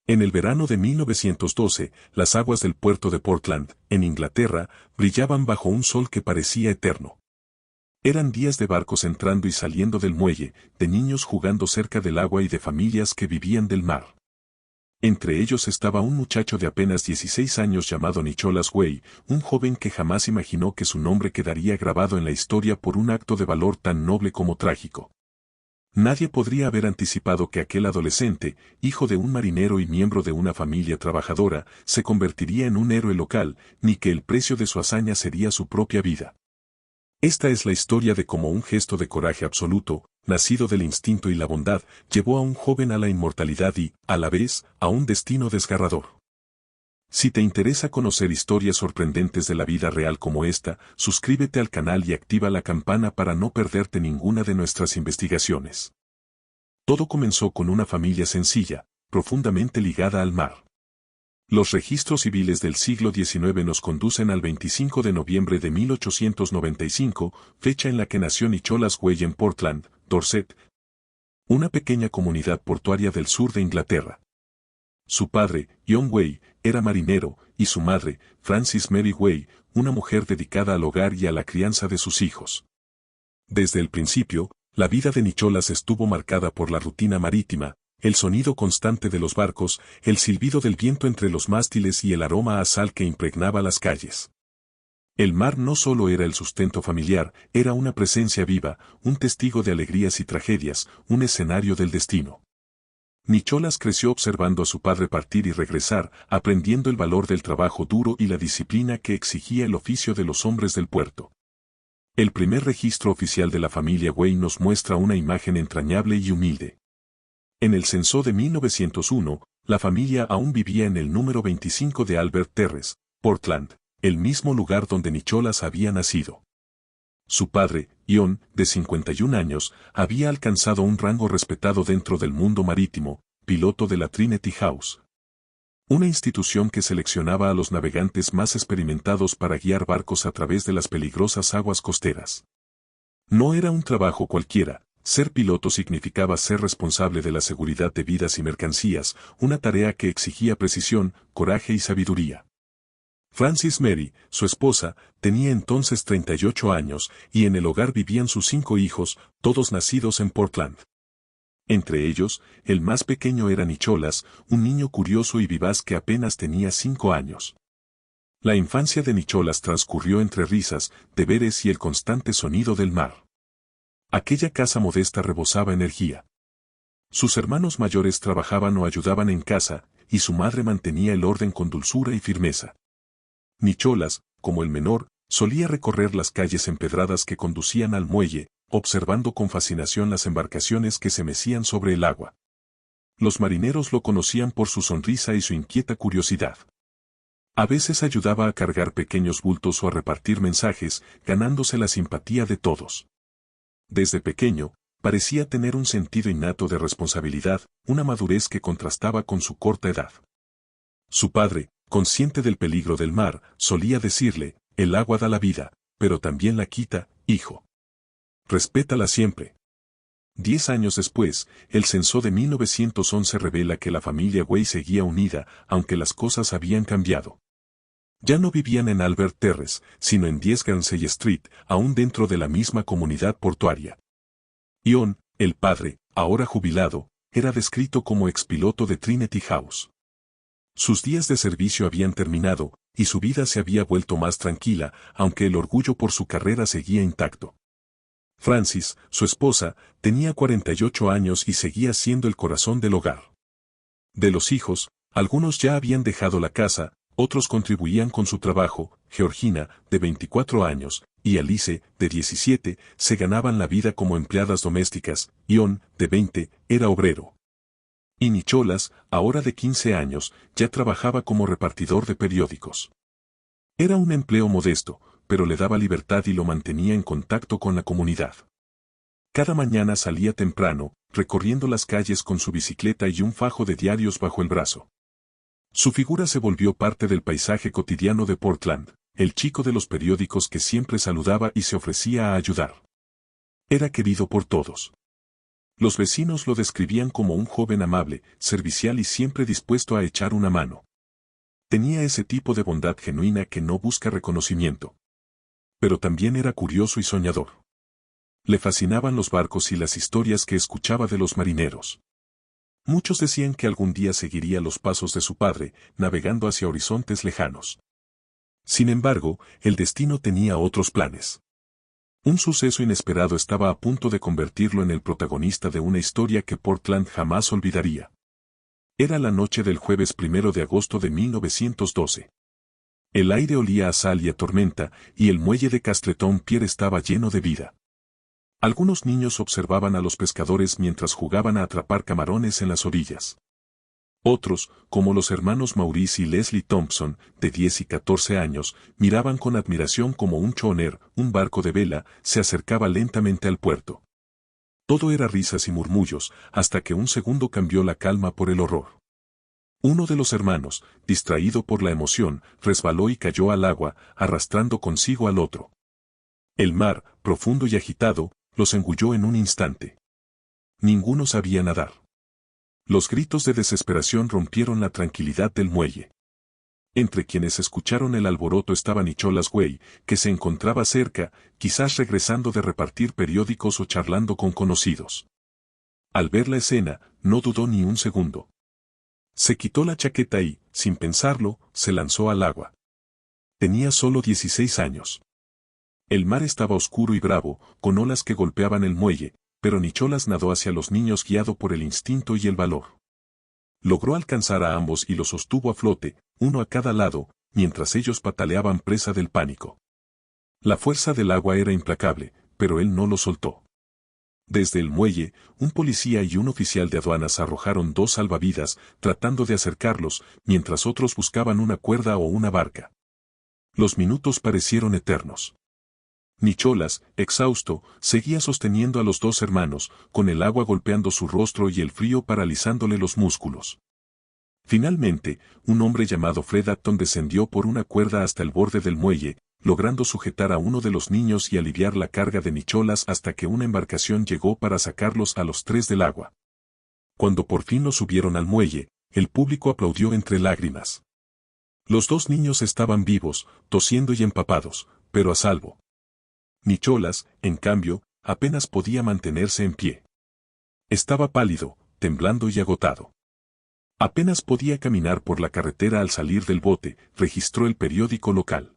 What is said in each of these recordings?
En el verano de 1912, las aguas del puerto de Portland, en Inglaterra, brillaban bajo un sol que parecía eterno. Eran días de barcos entrando y saliendo del muelle, de niños jugando cerca del agua y de familias que vivían del mar. Entre ellos estaba un muchacho de apenas 16 años llamado Nicholas Way, un joven que jamás imaginó que su nombre quedaría grabado en la historia por un acto de valor tan noble como trágico. Nadie podría haber anticipado que aquel adolescente, hijo de un marinero y miembro de una familia trabajadora, se convertiría en un héroe local, ni que el precio de su hazaña sería su propia vida. Esta es la historia de cómo un gesto de coraje absoluto, nacido del instinto y la bondad, llevó a un joven a la inmortalidad y, a la vez, a un destino desgarrador. Si te interesa conocer historias sorprendentes de la vida real como esta, suscríbete al canal y activa la campana para no perderte ninguna de nuestras investigaciones. Todo comenzó con una familia sencilla, profundamente ligada al mar. Los registros civiles del siglo XIX nos conducen al 25 de noviembre de 1895, fecha en la que nació Nicholas Way en Portland, Dorset, una pequeña comunidad portuaria del sur de Inglaterra. Su padre, John Way, era marinero, y su madre, Frances Mary Way, una mujer dedicada al hogar y a la crianza de sus hijos. Desde el principio, la vida de Nicholas estuvo marcada por la rutina marítima, el sonido constante de los barcos, el silbido del viento entre los mástiles y el aroma a sal que impregnaba las calles. El mar no solo era el sustento familiar, era una presencia viva, un testigo de alegrías y tragedias, un escenario del destino. Nicholas creció observando a su padre partir y regresar, aprendiendo el valor del trabajo duro y la disciplina que exigía el oficio de los hombres del puerto. El primer registro oficial de la familia Way nos muestra una imagen entrañable y humilde. En el censo de 1901, la familia aún vivía en el número 25 de Albert Terrace, Portland, el mismo lugar donde Nicholas había nacido. Su padre, John, de 51 años, había alcanzado un rango respetado dentro del mundo marítimo, piloto de la Trinity House, una institución que seleccionaba a los navegantes más experimentados para guiar barcos a través de las peligrosas aguas costeras. No era un trabajo cualquiera, ser piloto significaba ser responsable de la seguridad de vidas y mercancías, una tarea que exigía precisión, coraje y sabiduría. Frances Mary, su esposa, tenía entonces 38 años, y en el hogar vivían sus 5 hijos, todos nacidos en Portland. Entre ellos, el más pequeño era Nicholas, un niño curioso y vivaz que apenas tenía 5 años. La infancia de Nicholas transcurrió entre risas, deberes y el constante sonido del mar. Aquella casa modesta rebosaba energía. Sus hermanos mayores trabajaban o ayudaban en casa, y su madre mantenía el orden con dulzura y firmeza. Nicholas, como el menor, solía recorrer las calles empedradas que conducían al muelle, observando con fascinación las embarcaciones que se mecían sobre el agua. Los marineros lo conocían por su sonrisa y su inquieta curiosidad. A veces ayudaba a cargar pequeños bultos o a repartir mensajes, ganándose la simpatía de todos. Desde pequeño, parecía tener un sentido innato de responsabilidad, una madurez que contrastaba con su corta edad. Su padre, consciente del peligro del mar, solía decirle, el agua da la vida, pero también la quita, hijo. Respétala siempre. 10 años después, el censo de 1911 revela que la familia Way seguía unida, aunque las cosas habían cambiado. Ya no vivían en Albert Terrace, sino en 10 Guernsey Street, aún dentro de la misma comunidad portuaria. John, el padre, ahora jubilado, era descrito como expiloto de Trinity House. Sus días de servicio habían terminado, y su vida se había vuelto más tranquila, aunque el orgullo por su carrera seguía intacto. Frances, su esposa, tenía 48 años y seguía siendo el corazón del hogar. De los hijos, algunos ya habían dejado la casa, otros contribuían con su trabajo. Georgina, de 24 años, y Alice, de 17, se ganaban la vida como empleadas domésticas. John, de 20, era obrero. Y Nicholas, ahora de 15 años, ya trabajaba como repartidor de periódicos. Era un empleo modesto, pero le daba libertad y lo mantenía en contacto con la comunidad. Cada mañana salía temprano, recorriendo las calles con su bicicleta y un fajo de diarios bajo el brazo. Su figura se volvió parte del paisaje cotidiano de Portland, el chico de los periódicos que siempre saludaba y se ofrecía a ayudar. Era querido por todos. Los vecinos lo describían como un joven amable, servicial y siempre dispuesto a echar una mano. Tenía ese tipo de bondad genuina que no busca reconocimiento. Pero también era curioso y soñador. Le fascinaban los barcos y las historias que escuchaba de los marineros. Muchos decían que algún día seguiría los pasos de su padre, navegando hacia horizontes lejanos. Sin embargo, el destino tenía otros planes. Un suceso inesperado estaba a punto de convertirlo en el protagonista de una historia que Portland jamás olvidaría. Era la noche del jueves 1 de agosto de 1912. El aire olía a sal y a tormenta, y el muelle de Castleton Pier estaba lleno de vida. Algunos niños observaban a los pescadores mientras jugaban a atrapar camarones en las orillas. Otros, como los hermanos Maurice y Leslie Thompson, de 10 y 14 años, miraban con admiración como un schooner, un barco de vela, se acercaba lentamente al puerto. Todo era risas y murmullos, hasta que un segundo cambió la calma por el horror. Uno de los hermanos, distraído por la emoción, resbaló y cayó al agua, arrastrando consigo al otro. El mar, profundo y agitado, los engulló en un instante. Ninguno sabía nadar. Los gritos de desesperación rompieron la tranquilidad del muelle. Entre quienes escucharon el alboroto estaba Nicholas Way, que se encontraba cerca, quizás regresando de repartir periódicos o charlando con conocidos. Al ver la escena, no dudó ni un segundo. Se quitó la chaqueta y, sin pensarlo, se lanzó al agua. Tenía solo 16 años. El mar estaba oscuro y bravo, con olas que golpeaban el muelle, pero Nicholas nadó hacia los niños guiado por el instinto y el valor. Logró alcanzar a ambos y los sostuvo a flote, uno a cada lado, mientras ellos pataleaban presa del pánico. La fuerza del agua era implacable, pero él no lo soltó. Desde el muelle, un policía y un oficial de aduanas arrojaron 2 salvavidas, tratando de acercarlos, mientras otros buscaban una cuerda o una barca. Los minutos parecieron eternos. Nicholas, exhausto, seguía sosteniendo a los 2 hermanos, con el agua golpeando su rostro y el frío paralizándole los músculos. Finalmente, un hombre llamado Fred Acton descendió por una cuerda hasta el borde del muelle, logrando sujetar a uno de los niños y aliviar la carga de Nicholas hasta que una embarcación llegó para sacarlos a los 3 del agua. Cuando por fin los subieron al muelle, el público aplaudió entre lágrimas. Los 2 niños estaban vivos, tosiendo y empapados, pero a salvo. Nicholas, en cambio, apenas podía mantenerse en pie. Estaba pálido, temblando y agotado. Apenas podía caminar por la carretera al salir del bote, registró el periódico local.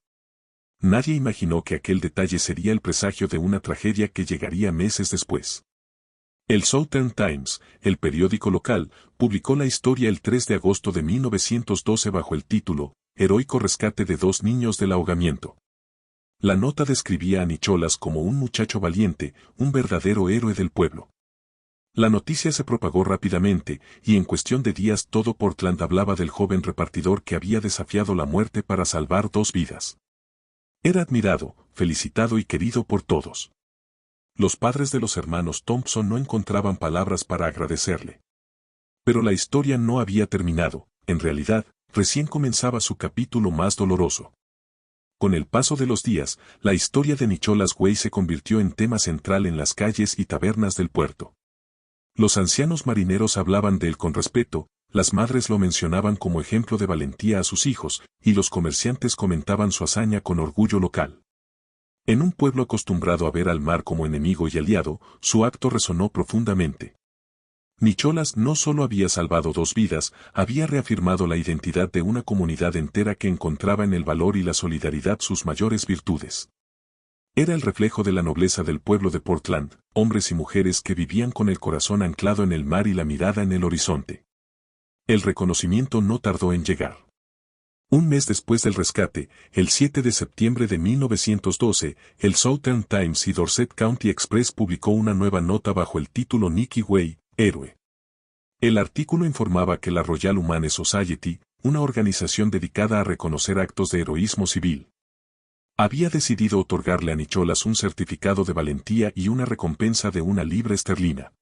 Nadie imaginó que aquel detalle sería el presagio de una tragedia que llegaría meses después. El Southern Times, el periódico local, publicó la historia el 3 de agosto de 1912 bajo el título, Heroico rescate de 2 niños del ahogamiento. La nota describía a Nicholas como un muchacho valiente, un verdadero héroe del pueblo. La noticia se propagó rápidamente, y en cuestión de días todo Portland hablaba del joven repartidor que había desafiado la muerte para salvar 2 vidas. Era admirado, felicitado y querido por todos. Los padres de los hermanos Thompson no encontraban palabras para agradecerle. Pero la historia no había terminado, en realidad, recién comenzaba su capítulo más doloroso. Con el paso de los días, la historia de Nicholas Way se convirtió en tema central en las calles y tabernas del puerto. Los ancianos marineros hablaban de él con respeto, las madres lo mencionaban como ejemplo de valentía a sus hijos, y los comerciantes comentaban su hazaña con orgullo local. En un pueblo acostumbrado a ver al mar como enemigo y aliado, su acto resonó profundamente. Nicholas no solo había salvado 2 vidas, había reafirmado la identidad de una comunidad entera que encontraba en el valor y la solidaridad sus mayores virtudes. Era el reflejo de la nobleza del pueblo de Portland, hombres y mujeres que vivían con el corazón anclado en el mar y la mirada en el horizonte. El reconocimiento no tardó en llegar. Un mes después del rescate, el 7 de septiembre de 1912, el Southern Times y Dorset County Express publicó una nueva nota bajo el título Nicky Way, héroe. El artículo informaba que la Royal Humane Society, una organización dedicada a reconocer actos de heroísmo civil, había decidido otorgarle a Nicholas un certificado de valentía y una recompensa de 1 libra esterlina.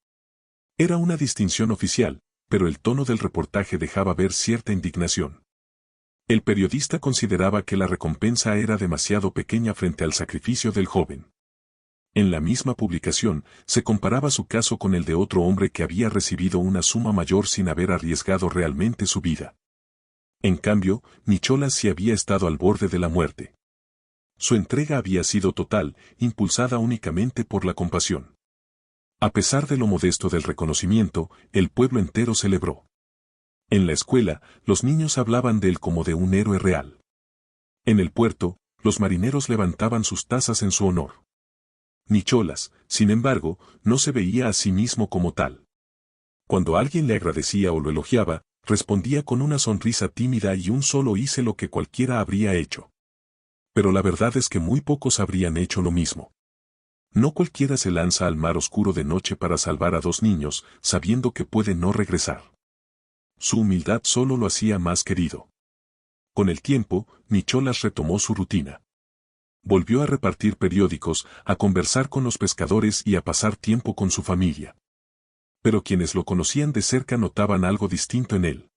Era una distinción oficial, pero el tono del reportaje dejaba ver cierta indignación. El periodista consideraba que la recompensa era demasiado pequeña frente al sacrificio del joven. En la misma publicación, se comparaba su caso con el de otro hombre que había recibido una suma mayor sin haber arriesgado realmente su vida. En cambio, Nicholas sí había estado al borde de la muerte. Su entrega había sido total, impulsada únicamente por la compasión. A pesar de lo modesto del reconocimiento, el pueblo entero celebró. En la escuela, los niños hablaban de él como de un héroe real. En el puerto, los marineros levantaban sus tazas en su honor. Nicholas, sin embargo, no se veía a sí mismo como tal. Cuando alguien le agradecía o lo elogiaba, respondía con una sonrisa tímida y un solo hice lo que cualquiera habría hecho. Pero la verdad es que muy pocos habrían hecho lo mismo. No cualquiera se lanza al mar oscuro de noche para salvar a dos niños, sabiendo que puede no regresar. Su humildad solo lo hacía más querido. Con el tiempo, Nicholas retomó su rutina. Volvió a repartir periódicos, a conversar con los pescadores y a pasar tiempo con su familia. Pero quienes lo conocían de cerca notaban algo distinto en él.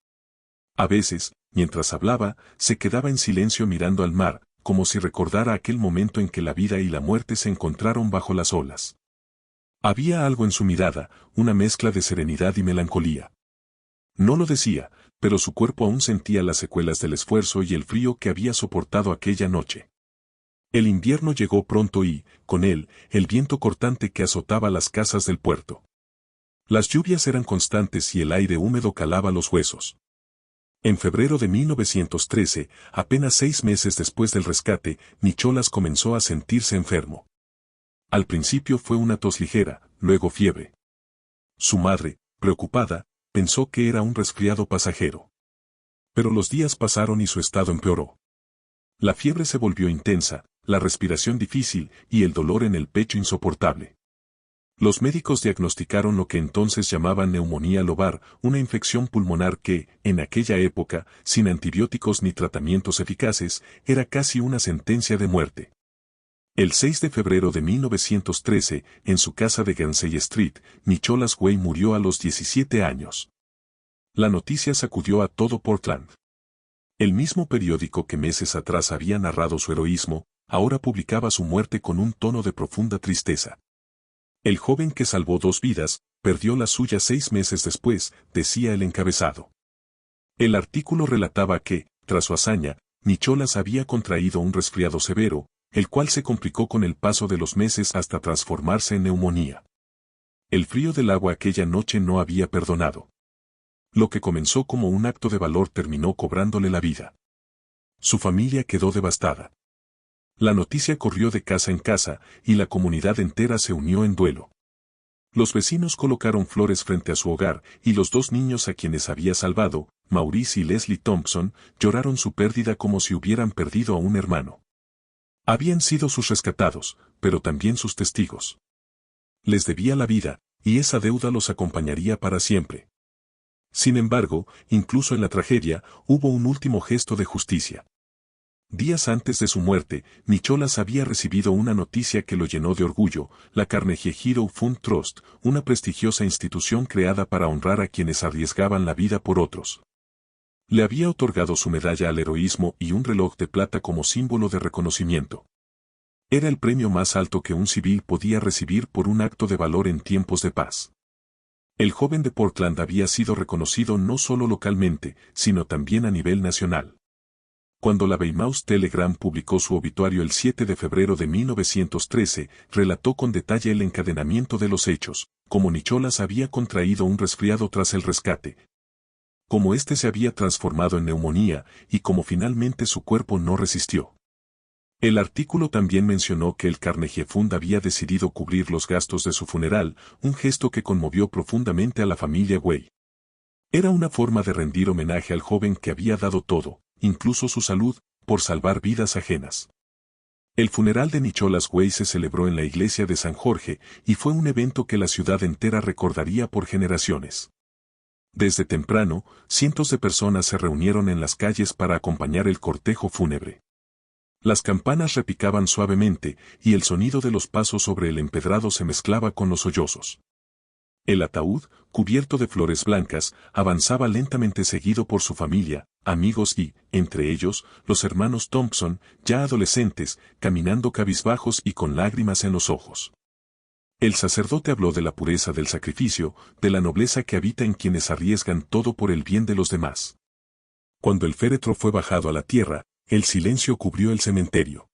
A veces, mientras hablaba, se quedaba en silencio mirando al mar, como si recordara aquel momento en que la vida y la muerte se encontraron bajo las olas. Había algo en su mirada, una mezcla de serenidad y melancolía. No lo decía, pero su cuerpo aún sentía las secuelas del esfuerzo y el frío que había soportado aquella noche. El invierno llegó pronto y, con él, el viento cortante que azotaba las casas del puerto. Las lluvias eran constantes y el aire húmedo calaba los huesos. En febrero de 1913, apenas 6 meses después del rescate, Nicholas comenzó a sentirse enfermo. Al principio fue una tos ligera, luego fiebre. Su madre, preocupada, pensó que era un resfriado pasajero. Pero los días pasaron y su estado empeoró. La fiebre se volvió intensa, la respiración difícil y el dolor en el pecho insoportable. Los médicos diagnosticaron lo que entonces llamaban neumonía lobar, una infección pulmonar que, en aquella época, sin antibióticos ni tratamientos eficaces, era casi una sentencia de muerte. El 6 de febrero de 1913, en su casa de Guernsey Street, Nicholas Way murió a los 17 años. La noticia sacudió a todo Portland. El mismo periódico que meses atrás había narrado su heroísmo, ahora publicaba su muerte con un tono de profunda tristeza. El joven que salvó 2 vidas, perdió la suya 6 meses después, decía el encabezado. El artículo relataba que, tras su hazaña, Nicholas había contraído un resfriado severo, el cual se complicó con el paso de los meses hasta transformarse en neumonía. El frío del agua aquella noche no había perdonado. Lo que comenzó como un acto de valor terminó cobrándole la vida. Su familia quedó devastada. La noticia corrió de casa en casa, y la comunidad entera se unió en duelo. Los vecinos colocaron flores frente a su hogar, y los 2 niños a quienes había salvado, Maurice y Leslie Thompson, lloraron su pérdida como si hubieran perdido a un hermano. Habían sido sus rescatados, pero también sus testigos. Les debía la vida, y esa deuda los acompañaría para siempre. Sin embargo, incluso en la tragedia, hubo un último gesto de justicia. Días antes de su muerte, Nicholas había recibido una noticia que lo llenó de orgullo: la Carnegie Hero Fund Trust, una prestigiosa institución creada para honrar a quienes arriesgaban la vida por otros. Le había otorgado su medalla al heroísmo y un reloj de plata como símbolo de reconocimiento. Era el premio más alto que un civil podía recibir por un acto de valor en tiempos de paz. El joven de Portland había sido reconocido no solo localmente, sino también a nivel nacional. Cuando la Weymouth Telegram publicó su obituario el 7 de febrero de 1913, relató con detalle el encadenamiento de los hechos, cómo Nicholas había contraído un resfriado tras el rescate, cómo éste se había transformado en neumonía, y cómo finalmente su cuerpo no resistió. El artículo también mencionó que el Carnegie Fund había decidido cubrir los gastos de su funeral, un gesto que conmovió profundamente a la familia Way. Era una forma de rendir homenaje al joven que había dado todo, incluso su salud, por salvar vidas ajenas. El funeral de Nicholas Way se celebró en la iglesia de San Jorge, y fue un evento que la ciudad entera recordaría por generaciones. Desde temprano, cientos de personas se reunieron en las calles para acompañar el cortejo fúnebre. Las campanas repicaban suavemente, y el sonido de los pasos sobre el empedrado se mezclaba con los sollozos. El ataúd, cubierto de flores blancas, avanzaba lentamente seguido por su familia, amigos y, entre ellos, los hermanos Thompson, ya adolescentes, caminando cabizbajos y con lágrimas en los ojos. El sacerdote habló de la pureza del sacrificio, de la nobleza que habita en quienes arriesgan todo por el bien de los demás. Cuando el féretro fue bajado a la tierra, el silencio cubrió el cementerio.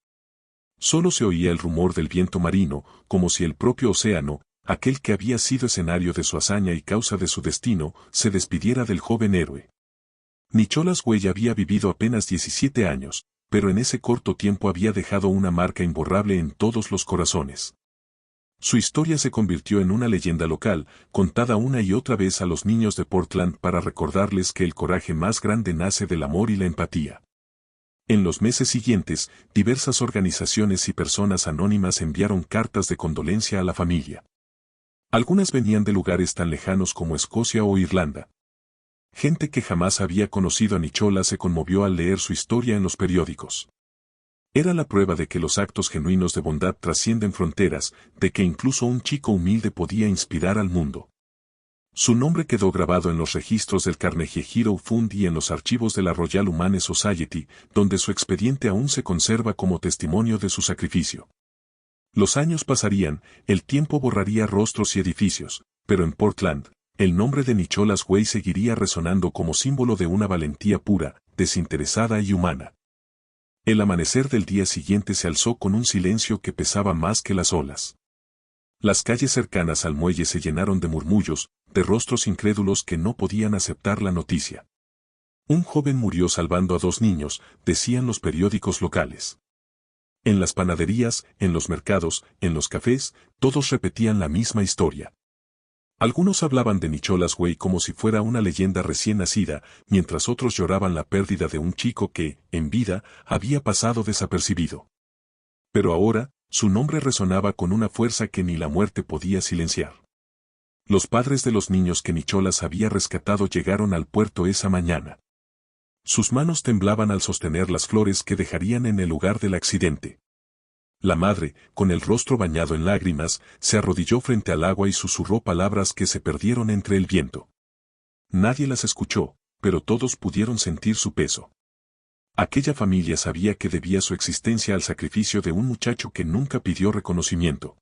Solo se oía el rumor del viento marino, como si el propio océano, aquel que había sido escenario de su hazaña y causa de su destino, se despidiera del joven héroe. Nicholas Way había vivido apenas 17 años, pero en ese corto tiempo había dejado una marca imborrable en todos los corazones. Su historia se convirtió en una leyenda local, contada una y otra vez a los niños de Portland para recordarles que el coraje más grande nace del amor y la empatía. En los meses siguientes, diversas organizaciones y personas anónimas enviaron cartas de condolencia a la familia. Algunas venían de lugares tan lejanos como Escocia o Irlanda. Gente que jamás había conocido a Nicholas se conmovió al leer su historia en los periódicos. Era la prueba de que los actos genuinos de bondad trascienden fronteras, de que incluso un chico humilde podía inspirar al mundo. Su nombre quedó grabado en los registros del Carnegie Hero Fund y en los archivos de la Royal Humane Society, donde su expediente aún se conserva como testimonio de su sacrificio. Los años pasarían, el tiempo borraría rostros y edificios, pero en Portland, el nombre de Nicholas Way seguiría resonando como símbolo de una valentía pura, desinteresada y humana. El amanecer del día siguiente se alzó con un silencio que pesaba más que las olas. Las calles cercanas al muelle se llenaron de murmullos, de rostros incrédulos que no podían aceptar la noticia. Un joven murió salvando a 2 niños, decían los periódicos locales. En las panaderías, en los mercados, en los cafés, todos repetían la misma historia. Algunos hablaban de Nicholas Way como si fuera una leyenda recién nacida, mientras otros lloraban la pérdida de un chico que, en vida, había pasado desapercibido. Pero ahora, su nombre resonaba con una fuerza que ni la muerte podía silenciar. Los padres de los niños que Nicholas había rescatado llegaron al puerto esa mañana. Sus manos temblaban al sostener las flores que dejarían en el lugar del accidente. La madre, con el rostro bañado en lágrimas, se arrodilló frente al agua y susurró palabras que se perdieron entre el viento. Nadie las escuchó, pero todos pudieron sentir su peso. Aquella familia sabía que debía su existencia al sacrificio de un muchacho que nunca pidió reconocimiento.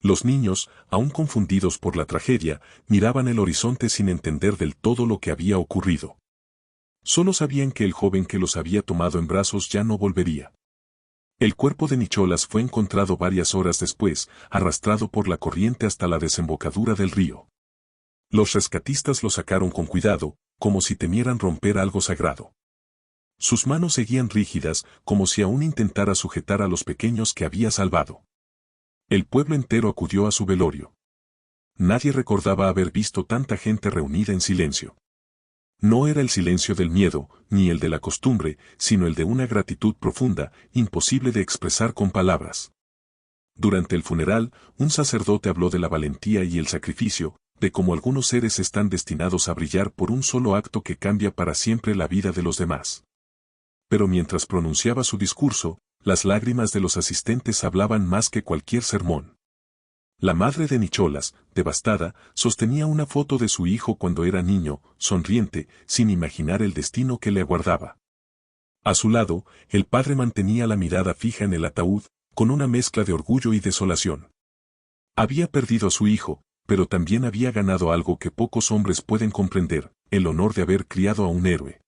Los niños, aún confundidos por la tragedia, miraban el horizonte sin entender del todo lo que había ocurrido. Solo sabían que el joven que los había tomado en brazos ya no volvería. El cuerpo de Nicholas fue encontrado varias horas después, arrastrado por la corriente hasta la desembocadura del río. Los rescatistas lo sacaron con cuidado, como si temieran romper algo sagrado. Sus manos seguían rígidas, como si aún intentara sujetar a los pequeños que había salvado. El pueblo entero acudió a su velorio. Nadie recordaba haber visto tanta gente reunida en silencio. No era el silencio del miedo, ni el de la costumbre, sino el de una gratitud profunda, imposible de expresar con palabras. Durante el funeral, un sacerdote habló de la valentía y el sacrificio, de cómo algunos seres están destinados a brillar por un solo acto que cambia para siempre la vida de los demás. Pero mientras pronunciaba su discurso, las lágrimas de los asistentes hablaban más que cualquier sermón. La madre de Nicholas, devastada, sostenía una foto de su hijo cuando era niño, sonriente, sin imaginar el destino que le aguardaba. A su lado, el padre mantenía la mirada fija en el ataúd, con una mezcla de orgullo y desolación. Había perdido a su hijo, pero también había ganado algo que pocos hombres pueden comprender, el honor de haber criado a un héroe.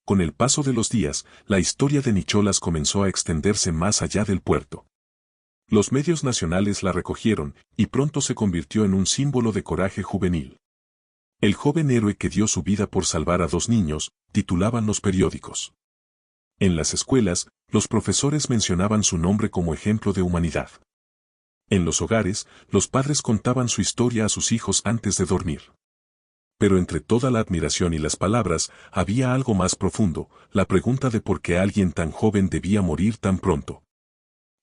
Con el paso de los días, la historia de Nicholas comenzó a extenderse más allá del puerto. Los medios nacionales la recogieron, y pronto se convirtió en un símbolo de coraje juvenil. El joven héroe que dio su vida por salvar a 2 niños, titulaban los periódicos. En las escuelas, los profesores mencionaban su nombre como ejemplo de humanidad. En los hogares, los padres contaban su historia a sus hijos antes de dormir. Pero entre toda la admiración y las palabras, había algo más profundo, la pregunta de por qué alguien tan joven debía morir tan pronto.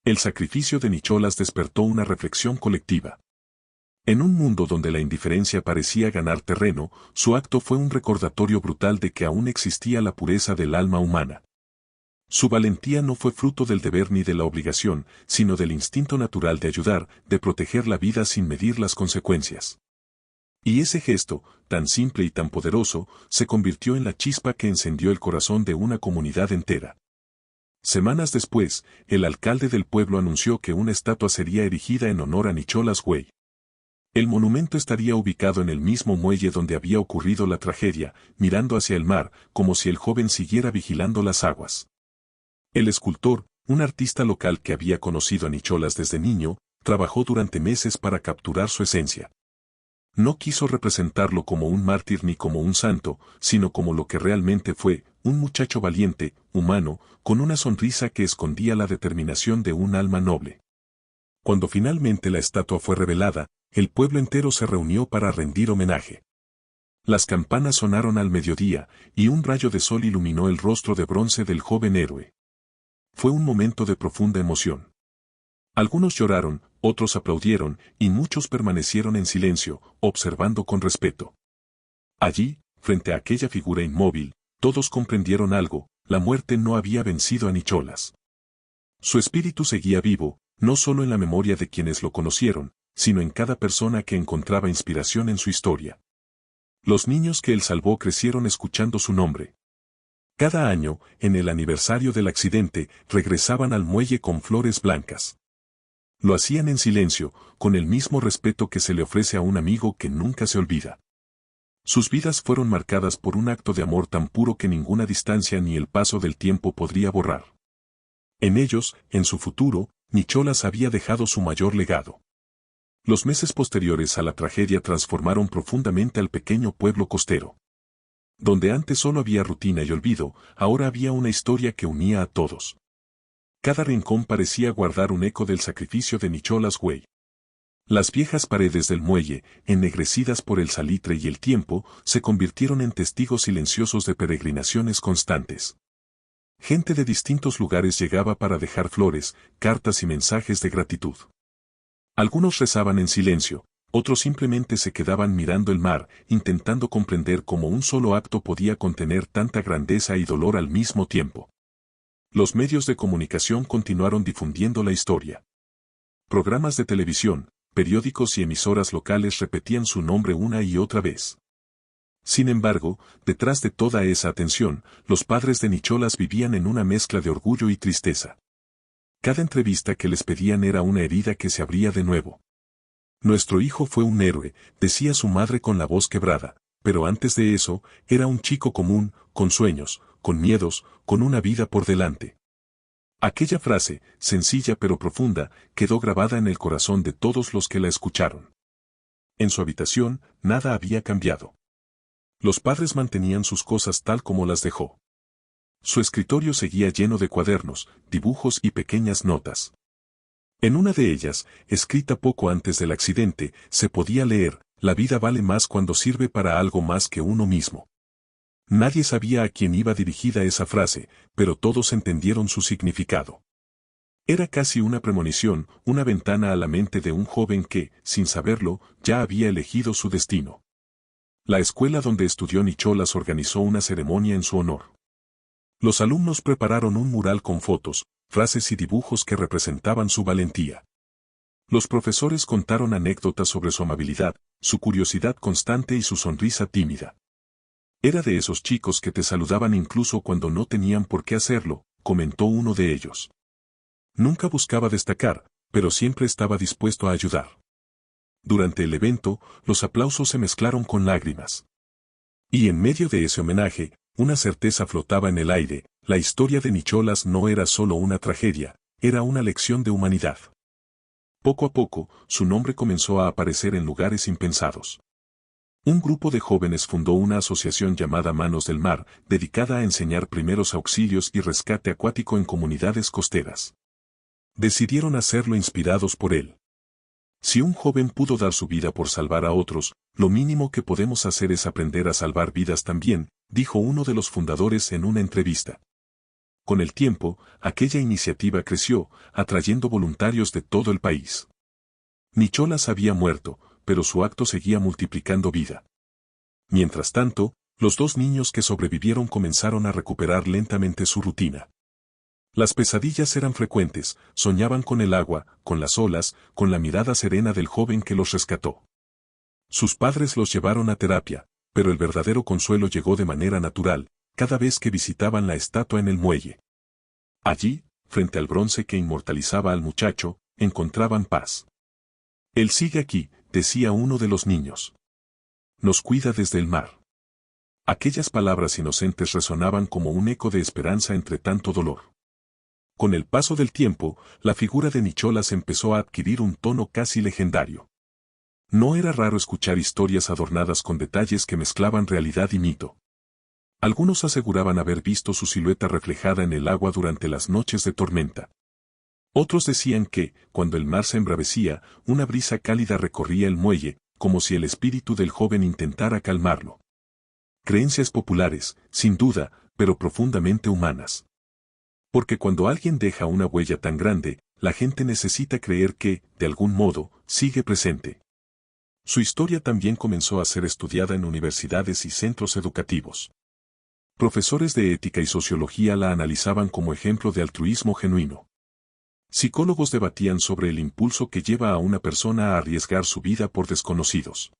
El sacrificio de Nicholas despertó una reflexión colectiva. En un mundo donde la indiferencia parecía ganar terreno, su acto fue un recordatorio brutal de que aún existía la pureza del alma humana. Su valentía no fue fruto del deber ni de la obligación, sino del instinto natural de ayudar, de proteger la vida sin medir las consecuencias. Y ese gesto, tan simple y tan poderoso, se convirtió en la chispa que encendió el corazón de una comunidad entera. Semanas después, el alcalde del pueblo anunció que una estatua sería erigida en honor a Nicholas Way. El monumento estaría ubicado en el mismo muelle donde había ocurrido la tragedia, mirando hacia el mar, como si el joven siguiera vigilando las aguas. El escultor, un artista local que había conocido a Nicholas desde niño, trabajó durante meses para capturar su esencia. No quiso representarlo como un mártir ni como un santo, sino como lo que realmente fue, un muchacho valiente, humano, con una sonrisa que escondía la determinación de un alma noble. Cuando finalmente la estatua fue revelada, el pueblo entero se reunió para rendir homenaje. Las campanas sonaron al mediodía, y un rayo de sol iluminó el rostro de bronce del joven héroe. Fue un momento de profunda emoción. Algunos lloraron, otros aplaudieron, y muchos permanecieron en silencio, observando con respeto. Allí, frente a aquella figura inmóvil, todos comprendieron algo: la muerte no había vencido a Nicholas. Su espíritu seguía vivo, no solo en la memoria de quienes lo conocieron, sino en cada persona que encontraba inspiración en su historia. Los niños que él salvó crecieron escuchando su nombre. Cada año, en el aniversario del accidente, regresaban al muelle con flores blancas. Lo hacían en silencio, con el mismo respeto que se le ofrece a un amigo que nunca se olvida. Sus vidas fueron marcadas por un acto de amor tan puro que ninguna distancia ni el paso del tiempo podría borrar. En ellos, en su futuro, Nicholas había dejado su mayor legado. Los meses posteriores a la tragedia transformaron profundamente al pequeño pueblo costero. Donde antes solo había rutina y olvido, ahora había una historia que unía a todos. Cada rincón parecía guardar un eco del sacrificio de Nicholas Way. Las viejas paredes del muelle, ennegrecidas por el salitre y el tiempo, se convirtieron en testigos silenciosos de peregrinaciones constantes. Gente de distintos lugares llegaba para dejar flores, cartas y mensajes de gratitud. Algunos rezaban en silencio, otros simplemente se quedaban mirando el mar, intentando comprender cómo un solo acto podía contener tanta grandeza y dolor al mismo tiempo. Los medios de comunicación continuaron difundiendo la historia. Programas de televisión, periódicos y emisoras locales repetían su nombre una y otra vez. Sin embargo, detrás de toda esa atención, los padres de Nicholas vivían en una mezcla de orgullo y tristeza. Cada entrevista que les pedían era una herida que se abría de nuevo. Nuestro hijo fue un héroe, decía su madre con la voz quebrada, pero antes de eso, era un chico común, con sueños, con miedos, con una vida por delante. Aquella frase, sencilla pero profunda, quedó grabada en el corazón de todos los que la escucharon. En su habitación, nada había cambiado. Los padres mantenían sus cosas tal como las dejó. Su escritorio seguía lleno de cuadernos, dibujos y pequeñas notas. En una de ellas, escrita poco antes del accidente, se podía leer: la vida vale más cuando sirve para algo más que uno mismo. Nadie sabía a quién iba dirigida esa frase, pero todos entendieron su significado. Era casi una premonición, una ventana a la mente de un joven que, sin saberlo, ya había elegido su destino. La escuela donde estudió Nicholas organizó una ceremonia en su honor. Los alumnos prepararon un mural con fotos, frases y dibujos que representaban su valentía. Los profesores contaron anécdotas sobre su amabilidad, su curiosidad constante y su sonrisa tímida. Era de esos chicos que te saludaban incluso cuando no tenían por qué hacerlo, comentó uno de ellos. Nunca buscaba destacar, pero siempre estaba dispuesto a ayudar. Durante el evento, los aplausos se mezclaron con lágrimas. Y en medio de ese homenaje, una certeza flotaba en el aire: la historia de Nicholas no era solo una tragedia, era una lección de humanidad. Poco a poco, su nombre comenzó a aparecer en lugares impensados. Un grupo de jóvenes fundó una asociación llamada Manos del Mar, dedicada a enseñar primeros auxilios y rescate acuático en comunidades costeras. Decidieron hacerlo inspirados por él. Si un joven pudo dar su vida por salvar a otros, lo mínimo que podemos hacer es aprender a salvar vidas también, dijo uno de los fundadores en una entrevista. Con el tiempo, aquella iniciativa creció, atrayendo voluntarios de todo el país. Nicholas había muerto, pero su acto seguía multiplicando vida. Mientras tanto, los dos niños que sobrevivieron comenzaron a recuperar lentamente su rutina. Las pesadillas eran frecuentes, soñaban con el agua, con las olas, con la mirada serena del joven que los rescató. Sus padres los llevaron a terapia, pero el verdadero consuelo llegó de manera natural, cada vez que visitaban la estatua en el muelle. Allí, frente al bronce que inmortalizaba al muchacho, encontraban paz. Él sigue aquí, decía uno de los niños. Nos cuida desde el mar. Aquellas palabras inocentes resonaban como un eco de esperanza entre tanto dolor. Con el paso del tiempo, la figura de Nicholas empezó a adquirir un tono casi legendario. No era raro escuchar historias adornadas con detalles que mezclaban realidad y mito. Algunos aseguraban haber visto su silueta reflejada en el agua durante las noches de tormenta. Otros decían que, cuando el mar se embravecía, una brisa cálida recorría el muelle, como si el espíritu del joven intentara calmarlo. Creencias populares, sin duda, pero profundamente humanas. Porque cuando alguien deja una huella tan grande, la gente necesita creer que, de algún modo, sigue presente. Su historia también comenzó a ser estudiada en universidades y centros educativos. Profesores de ética y sociología la analizaban como ejemplo de altruismo genuino. Psicólogos debatían sobre el impulso que lleva a una persona a arriesgar su vida por desconocidos.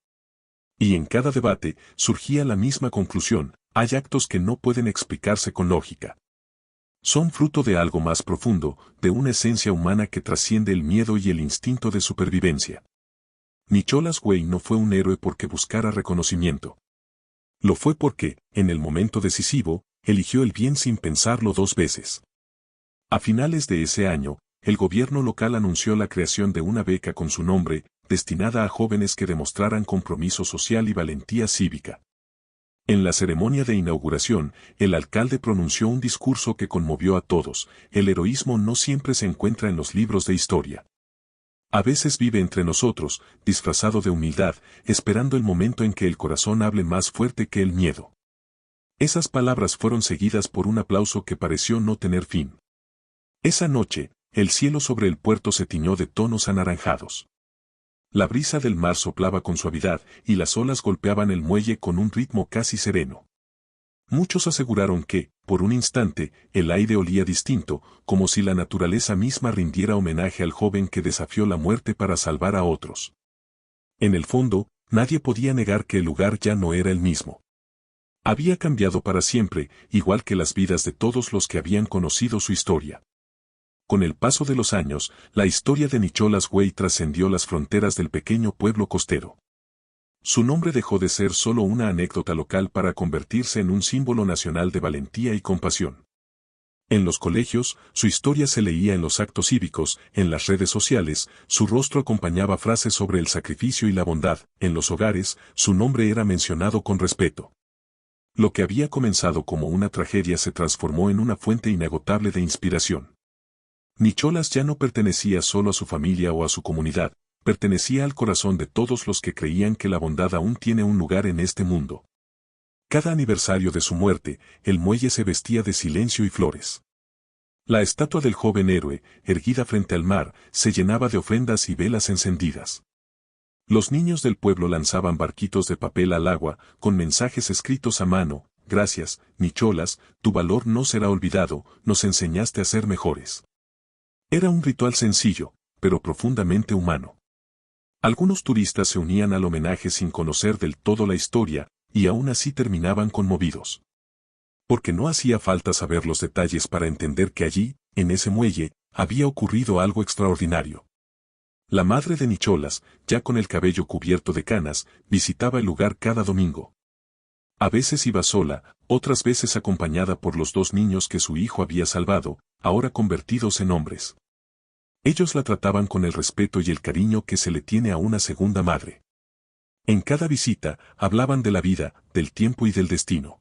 Y en cada debate surgía la misma conclusión: hay actos que no pueden explicarse con lógica. Son fruto de algo más profundo, de una esencia humana que trasciende el miedo y el instinto de supervivencia. Nicholas Way no fue un héroe porque buscara reconocimiento. Lo fue porque, en el momento decisivo, eligió el bien sin pensarlo dos veces. A finales de ese año, el gobierno local anunció la creación de una beca con su nombre, destinada a jóvenes que demostraran compromiso social y valentía cívica. En la ceremonia de inauguración, el alcalde pronunció un discurso que conmovió a todos: el heroísmo no siempre se encuentra en los libros de historia. A veces vive entre nosotros, disfrazado de humildad, esperando el momento en que el corazón hable más fuerte que el miedo. Esas palabras fueron seguidas por un aplauso que pareció no tener fin. Esa noche, el cielo sobre el puerto se tiñó de tonos anaranjados. La brisa del mar soplaba con suavidad y las olas golpeaban el muelle con un ritmo casi sereno. Muchos aseguraron que, por un instante, el aire olía distinto, como si la naturaleza misma rindiera homenaje al joven que desafió la muerte para salvar a otros. En el fondo, nadie podía negar que el lugar ya no era el mismo. Había cambiado para siempre, igual que las vidas de todos los que habían conocido su historia. Con el paso de los años, la historia de Nicholas Way trascendió las fronteras del pequeño pueblo costero. Su nombre dejó de ser solo una anécdota local para convertirse en un símbolo nacional de valentía y compasión. En los colegios, su historia se leía en los actos cívicos; en las redes sociales, su rostro acompañaba frases sobre el sacrificio y la bondad; en los hogares, su nombre era mencionado con respeto. Lo que había comenzado como una tragedia se transformó en una fuente inagotable de inspiración. Nicholas ya no pertenecía solo a su familia o a su comunidad, pertenecía al corazón de todos los que creían que la bondad aún tiene un lugar en este mundo. Cada aniversario de su muerte, el muelle se vestía de silencio y flores. La estatua del joven héroe, erguida frente al mar, se llenaba de ofrendas y velas encendidas. Los niños del pueblo lanzaban barquitos de papel al agua, con mensajes escritos a mano: gracias, Nicholas, tu valor no será olvidado, nos enseñaste a ser mejores. Era un ritual sencillo, pero profundamente humano. Algunos turistas se unían al homenaje sin conocer del todo la historia, y aún así terminaban conmovidos. Porque no hacía falta saber los detalles para entender que allí, en ese muelle, había ocurrido algo extraordinario. La madre de Nicholas, ya con el cabello cubierto de canas, visitaba el lugar cada domingo. A veces iba sola, otras veces acompañada por los dos niños que su hijo había salvado, ahora convertidos en hombres. Ellos la trataban con el respeto y el cariño que se le tiene a una segunda madre. En cada visita, hablaban de la vida, del tiempo y del destino.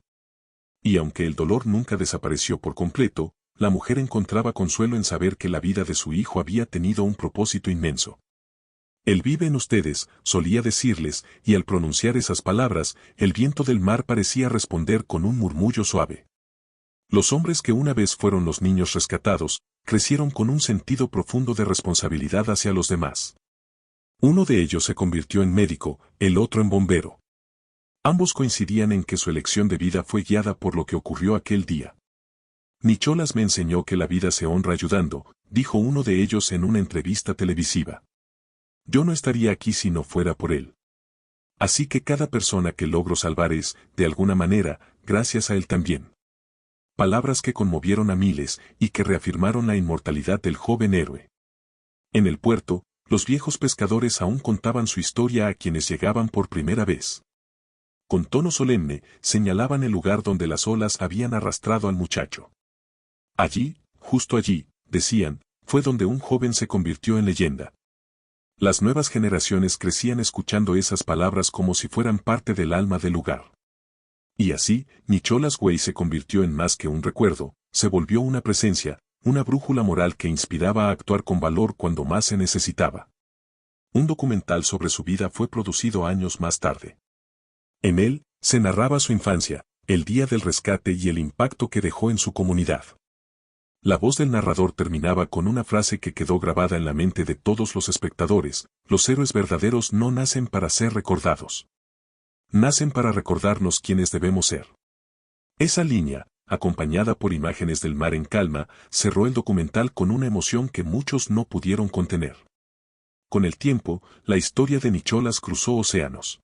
Y aunque el dolor nunca desapareció por completo, la mujer encontraba consuelo en saber que la vida de su hijo había tenido un propósito inmenso. Él vive en ustedes, solía decirles, y al pronunciar esas palabras, el viento del mar parecía responder con un murmullo suave. Los hombres que una vez fueron los niños rescatados, crecieron con un sentido profundo de responsabilidad hacia los demás. Uno de ellos se convirtió en médico, el otro en bombero. Ambos coincidían en que su elección de vida fue guiada por lo que ocurrió aquel día. Nicholas me enseñó que la vida se honra ayudando, dijo uno de ellos en una entrevista televisiva. Yo no estaría aquí si no fuera por él. Así que cada persona que logro salvar es, de alguna manera, gracias a él también. Palabras que conmovieron a miles y que reafirmaron la inmortalidad del joven héroe. En el puerto, los viejos pescadores aún contaban su historia a quienes llegaban por primera vez. Con tono solemne, señalaban el lugar donde las olas habían arrastrado al muchacho. Allí, justo allí, decían, fue donde un joven se convirtió en leyenda. Las nuevas generaciones crecían escuchando esas palabras como si fueran parte del alma del lugar. Y así, Nicholas Way se convirtió en más que un recuerdo, se volvió una presencia, una brújula moral que inspiraba a actuar con valor cuando más se necesitaba. Un documental sobre su vida fue producido años más tarde. En él, se narraba su infancia, el día del rescate y el impacto que dejó en su comunidad. La voz del narrador terminaba con una frase que quedó grabada en la mente de todos los espectadores: los héroes verdaderos no nacen para ser recordados. Nacen para recordarnos quiénes debemos ser. Esa línea, acompañada por imágenes del mar en calma, cerró el documental con una emoción que muchos no pudieron contener. Con el tiempo, la historia de Nicholas cruzó océanos.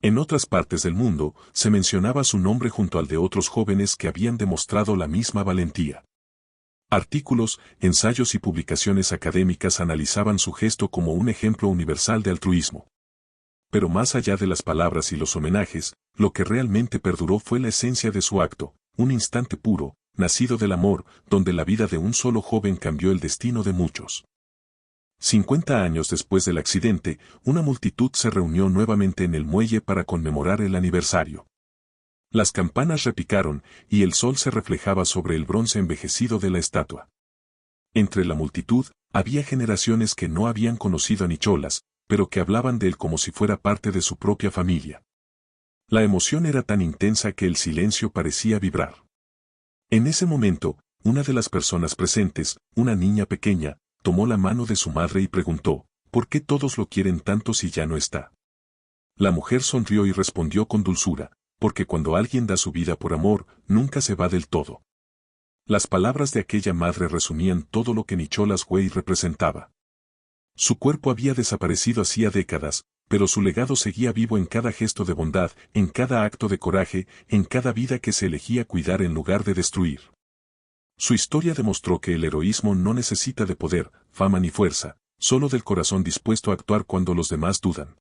En otras partes del mundo, se mencionaba su nombre junto al de otros jóvenes que habían demostrado la misma valentía. Artículos, ensayos y publicaciones académicas analizaban su gesto como un ejemplo universal de altruismo. Pero más allá de las palabras y los homenajes, lo que realmente perduró fue la esencia de su acto, un instante puro, nacido del amor, donde la vida de un solo joven cambió el destino de muchos. 50 años después del accidente, una multitud se reunió nuevamente en el muelle para conmemorar el aniversario. Las campanas repicaron, y el sol se reflejaba sobre el bronce envejecido de la estatua. Entre la multitud, había generaciones que no habían conocido a Nicholas, pero que hablaban de él como si fuera parte de su propia familia. La emoción era tan intensa que el silencio parecía vibrar. En ese momento, una de las personas presentes, una niña pequeña, tomó la mano de su madre y preguntó: ¿por qué todos lo quieren tanto si ya no está? La mujer sonrió y respondió con dulzura: porque cuando alguien da su vida por amor, nunca se va del todo. Las palabras de aquella madre resumían todo lo que Nicholas Way representaba. Su cuerpo había desaparecido hacía décadas, pero su legado seguía vivo en cada gesto de bondad, en cada acto de coraje, en cada vida que se elegía cuidar en lugar de destruir. Su historia demostró que el heroísmo no necesita de poder, fama ni fuerza, solo del corazón dispuesto a actuar cuando los demás dudan.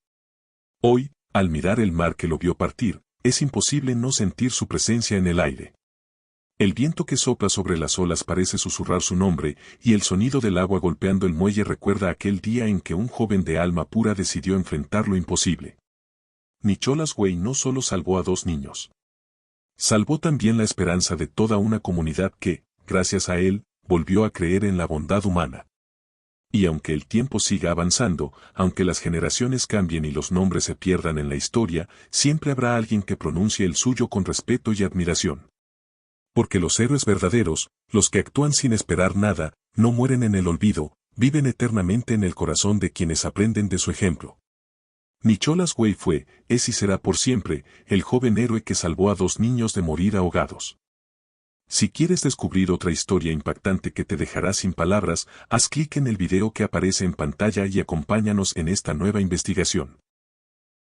Hoy, al mirar el mar que lo vio partir, es imposible no sentir su presencia en el aire. El viento que sopla sobre las olas parece susurrar su nombre, y el sonido del agua golpeando el muelle recuerda aquel día en que un joven de alma pura decidió enfrentar lo imposible. Nicholas Way no solo salvó a 2 niños. Salvó también la esperanza de toda una comunidad que, gracias a él, volvió a creer en la bondad humana. Y aunque el tiempo siga avanzando, aunque las generaciones cambien y los nombres se pierdan en la historia, siempre habrá alguien que pronuncie el suyo con respeto y admiración. Porque los héroes verdaderos, los que actúan sin esperar nada, no mueren en el olvido, viven eternamente en el corazón de quienes aprenden de su ejemplo. Nicholas Way fue, es y será por siempre, el joven héroe que salvó a 2 niños de morir ahogados. Si quieres descubrir otra historia impactante que te dejará sin palabras, haz clic en el video que aparece en pantalla y acompáñanos en esta nueva investigación.